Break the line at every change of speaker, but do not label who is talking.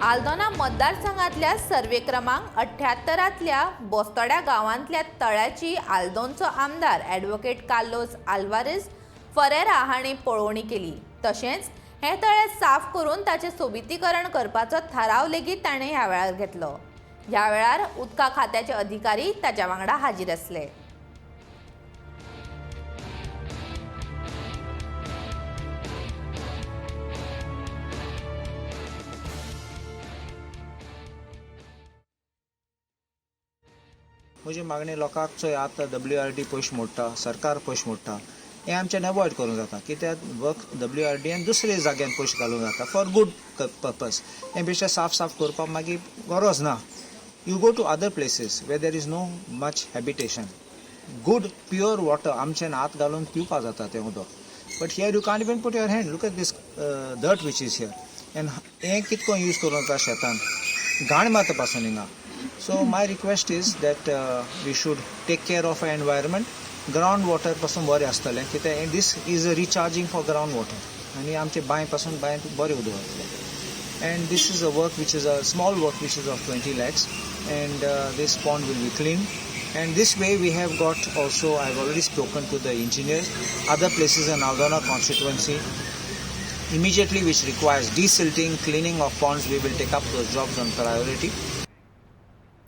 आल्दोना मतदारसंघातल्या सर्वे क्रमांक 78तल्या बोस्तोड्या गांवांतल्या तळ्याची आल्दोनचो आमदार ॲडव्होकेट कार्लोस आल्वारेज फरेरा हांणी पळोवणी केली। तशेंच हे तळे साफ करून ताचे सोबितीकरण करपाचो थाराव लेगीत ताणें ह्या वेळार घेतलो। ह्या वेळार उदका खात्याचे अधिकारी ताच्या वांगडा हाजीर आसले।
म्हजी मागणी लोकांक चोय आतां WRD पयशे मोडटा, सरकार पयशे मोडटा, हें आमच्यान अवॉयड करूंक जाता। कित्याक WRDन दुसरे जाग्यान पयशे घालूंक जाता फॉर गूड पर्पज। हें बेश्टें साफ करपाक मागीर गरज ना। You go to other places where there is no much habitation, good pure water आमच्यान हात घालून पिवपाक जाता तें उदक। But here you can't even put your hand, look at this dirt which is here. And हें कितको यूज करूं येता शेतान, घाण मारता पासून हिंगा। So my request is that we should take care of our environment. Groundwater पासून बरें आसतलें कित्याक this is a recharging for groundwater आनी आमचे बांय पासून बांय बरें उदक वतलें। And this is a work which is a small work which is of 20 lakhs, and this pond will be cleaned. And this way we have got also, I've already spoken to the engineers, other places in Aldona constituency immediately which requires desilting, cleaning of ponds. We will take up those jobs on priority.